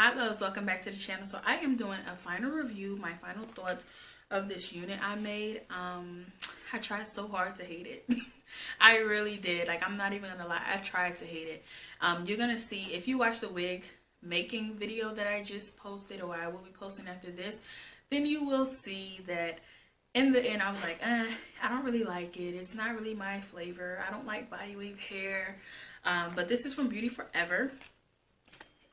Hi loves, welcome back to the channel. So I am doing a final review, my final thoughts of this unit I made. I tried so hard to hate it. I really did. Like, I'm not even gonna lie, I tried to hate it. You're gonna see, if you watch the wig making video that I just posted, or I will be posting after this, then you will see that in the end I was like, I don't really like it. It's not really my flavor. I don't like body wave hair. But this is from Beauty Forever,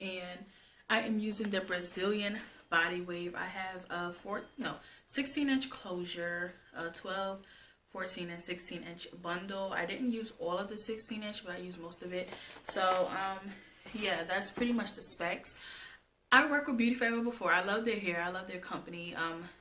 and I am using the Brazilian body wave. I have a 16-inch closure, 12, 14, and 16-inch bundle. I didn't use all of the 16-inch, but I used most of it. So yeah, that's pretty much the specs. I worked with Beauty Forever before. I love their hair. I love their company.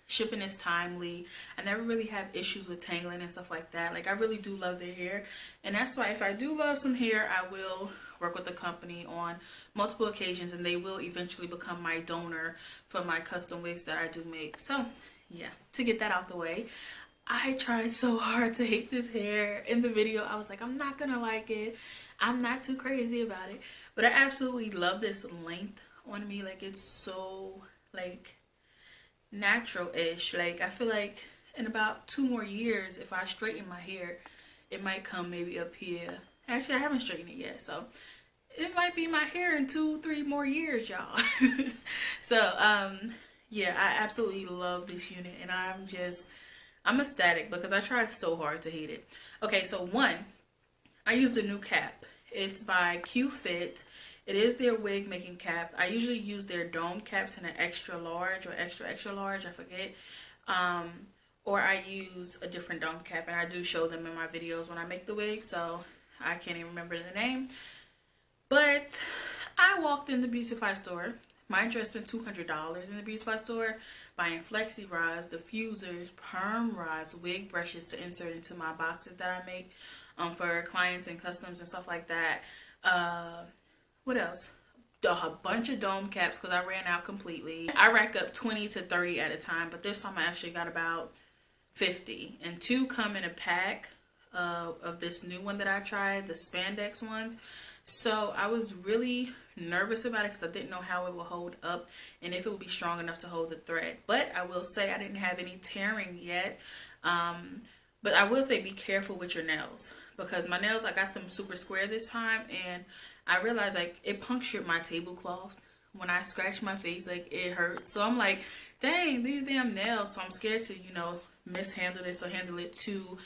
Shipping is timely. I never really have issues with tangling and stuff like that. Like, I really do love their hair. And that's why if I do love some hair, I will work with the company on multiple occasions. And they will eventually become my donor for my custom wigs that I do make. So, yeah, to get that out the way, I tried so hard to hate this hair. In the video, I was like, I'm not going to like it. I'm not too crazy about it. But I absolutely love this length on me. Like, it's so like natural-ish. Like, I feel like in about 2 more years, if I straighten my hair, it might come maybe up here. Actually, I haven't straightened it yet, so it might be my hair in 2-3 more years, y'all. So yeah, I absolutely love this unit, and I'm ecstatic because I tried so hard to hate it. Okay, so one, I used a new cap. It's by Q-Fit. It is their wig making cap. I usually use their dome caps in an extra large or extra large, I forget. Or I use a different dome cap, and I do show them in my videos when I make the wig, so I can't even remember the name. But I walked in the beauty supply store. Mind you, I spent $200 in the beauty supply store buying flexi rods, diffusers, perm rods, wig brushes to insert into my boxes that I make for clients and customs and stuff like that. What else? A bunch of dome caps because I ran out completely. I rack up 20 to 30 at a time, but this time I actually got about 50. And 2 come in a pack of this new one that I tried, the spandex ones. So I was really nervous about it because I didn't know how it would hold up and if it would be strong enough to hold the thread. But I will say I didn't have any tearing yet. But I will say be careful with your nails, because my nails, I got them super square this time, and I realized like it punctured my tablecloth when I scratched my face. Like, it hurt. So I'm like, dang, these damn nails. So I'm scared to, mishandle this or handle it too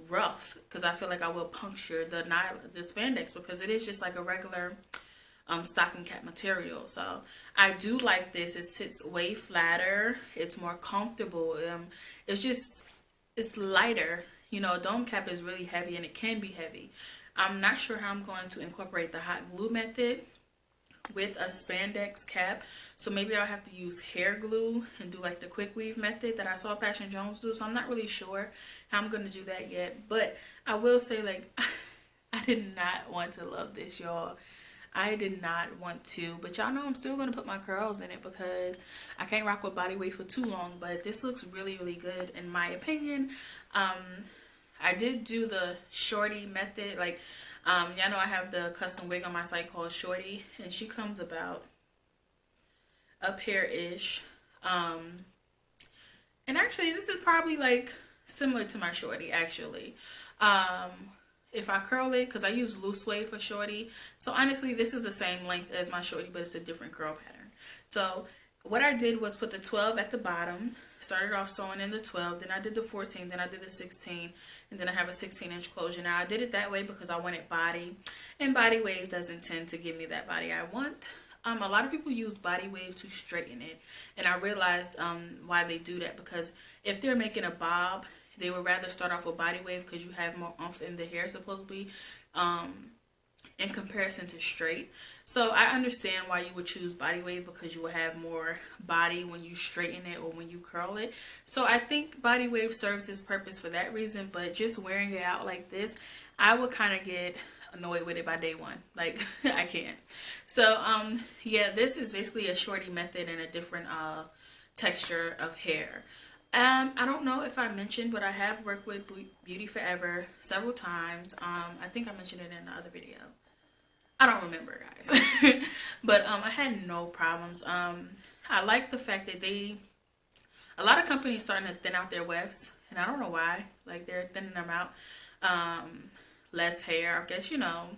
rough, because I feel like I will puncture the spandex, because it is just like a regular stocking cap material. So I do like this. It sits way flatter. It's more comfortable. It's lighter. A dome cap is really heavy, and it can be heavy. I'm not sure how I'm going to incorporate the hot glue method with a spandex cap. So maybe I'll have to use hair glue and do like the quick weave method that I saw Passion Jones do. So I'm not really sure how I'm going to do that yet. But I will say, like, I did not want to love this, y'all. I did not want to, but y'all know I'm still going to put my curls in it because I can't rock with body weight for too long. But this looks really, really good in my opinion. I did do the shorty method. Like, y'all know I have the custom wig on my site called Shorty, and she comes about up here-ish. And actually, this is probably like similar to my shorty, actually. If I curl it, because I use loose wave for shorty. So honestly, this is the same length as my shorty, but it's a different curl pattern. So what I did was put the 12 at the bottom. Started off sewing in the 12, then I did the 14, then I did the 16, and then I have a 16-inch closure. Now I did it that way because I wanted body, and body wave doesn't tend to give me that body I want. A lot of people use body wave to straighten it, and I realized why they do that, because if they're making a bob, they would rather start off with body wave because you have more oomph in the hair, supposedly, in comparison to straight. So I understand why you would choose body wave, because you will have more body when you straighten it or when you curl it. So I think body wave serves its purpose for that reason, but just wearing it out like this, I would kind of get annoyed with it by day one. Like, I can't. So yeah, this is basically a shorty method and a different texture of hair. I don't know if I mentioned, but I have worked with Beauty Forever several times. I think I mentioned it in the other video. I don't remember, guys. But I had no problems. I like the fact that a lot of companies starting to thin out their wefts, and I don't know why. Like, they're thinning them out. Less hair, I guess, you know,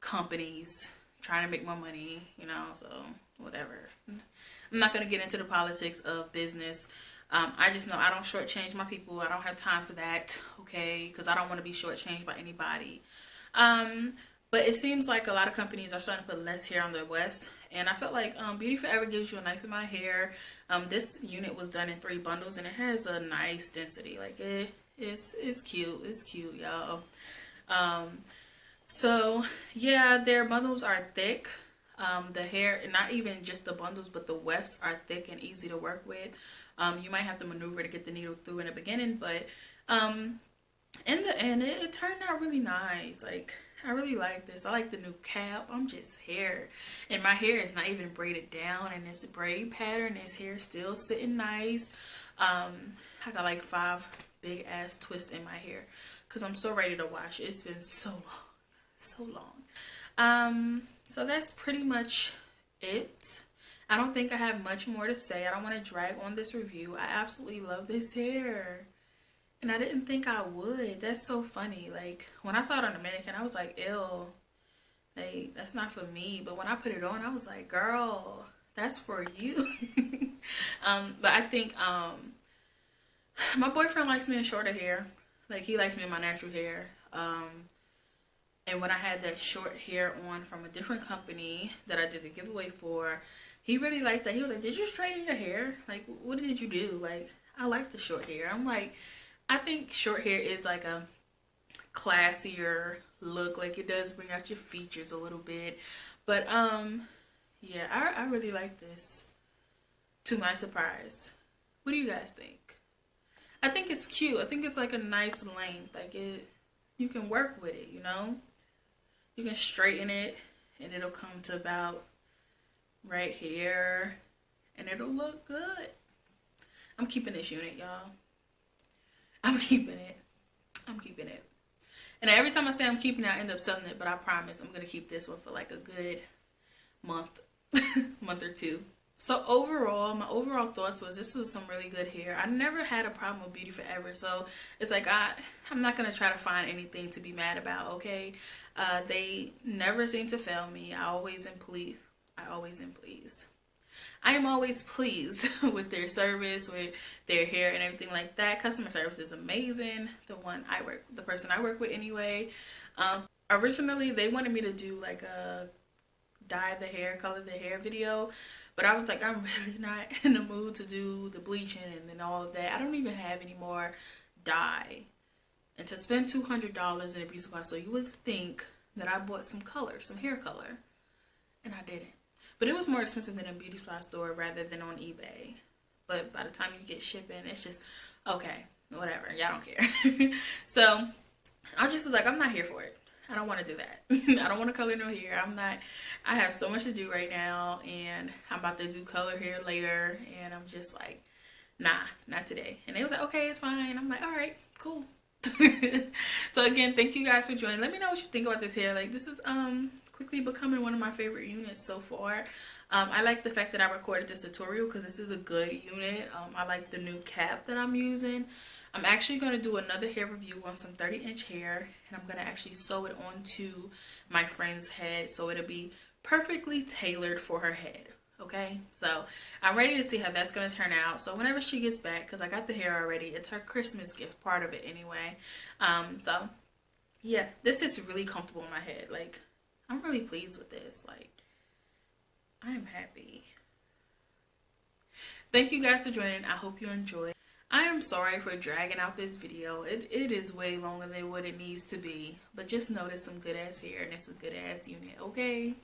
companies trying to make more money, you know, so whatever. I'm not going to get into the politics of business. I just know I don't shortchange my people. I don't have time for that, okay, because I don't want to be shortchanged by anybody. But it seems like a lot of companies are starting to put less hair on their wefts, and I felt like Beauty Forever gives you a nice amount of hair. This unit was done in 3 bundles, and it has a nice density. Like, it's cute. It's cute, y'all. So yeah, their bundles are thick. The hair, not even just the bundles, but the wefts are thick and easy to work with. You might have to maneuver to get the needle through in the beginning, but in the end, it turned out really nice. Like, I really like this. I like the new cap. I'm just hair, and my hair is not even braided down, and this braid pattern, this hair still sitting nice. I got like 5 big ass twists in my hair because I'm so ready to wash. It's been so long. So that's pretty much it. I don't think I have much more to say. I don't want to drag on this review. I absolutely love this hair, and I didn't think I would. That's so funny. Like, when I saw it on the mannequin, I was like, ew, like, that's not for me. But when I put it on, I was like, girl, that's for you. But I think my boyfriend likes me in shorter hair. Like, he likes me in my natural hair. And when I had that short hair on from a different company that I did the giveaway for, he really liked that. He was like, did you straighten your hair? Like, what did you do? Like, I like the short hair. I'm like, I think short hair is like a classier look. Like, it does bring out your features a little bit. But, yeah, I really like this, to my surprise. What do you guys think? I think it's cute. I think it's like a nice length. Like, you can work with it, you know? You can straighten it, and it'll come to about right here, and it'll look good. I'm keeping this unit, y'all. I'm keeping it. I'm keeping it. And every time I say I'm keeping it, I end up selling it, but I promise I'm going to keep this one for like a good month, month or 2. So overall, my overall thoughts was this was some really good hair. I never had a problem with Beauty Forever, so it's like I'm not going to try to find anything to be mad about, okay? They never seem to fail me. I always am pleased. I am always pleased with their service, with their hair and everything like that. Customer service is amazing. The person I work with anyway. Originally, they wanted me to do like a dye the hair, color the hair video, but I was like, I'm really not in the mood to do the bleaching and then all of that. I don't even have any more dye, and to spend $200 in a beauty supply store, you would think that I bought some color, some hair color, and I didn't. But it was more expensive than a beauty supply store rather than on eBay. But by the time you get shipping, it's just okay, whatever, y'all don't care. So I just was like, I'm not here for it. I don't want to do that. I don't want to color no hair. I have so much to do right now, and I'm about to do color hair later, and I'm just like, nah, not today. And they was like, okay, it's fine. I'm like, all right, cool. So again, thank you guys for joining. Let me know what you think about this hair. Like, this is quickly becoming one of my favorite units so far. I like the fact that I recorded this tutorial because this is a good unit. I like the new cap that I'm using. I'm actually going to do another hair review on some 30-inch hair, and I'm going to actually sew it onto my friend's head so it'll be perfectly tailored for her head. Okay, so I'm ready to see how that's going to turn out. So whenever she gets back, because I got the hair already, it's her Christmas gift, part of it anyway. So yeah, this is really comfortable in my head. Like, I'm really pleased with this. Like, I am happy. Thank you guys for joining. I hope you enjoyed. I am sorry for dragging out this video. It is way longer than what it needs to be. But just notice some good ass hair, and it's a good ass unit, okay?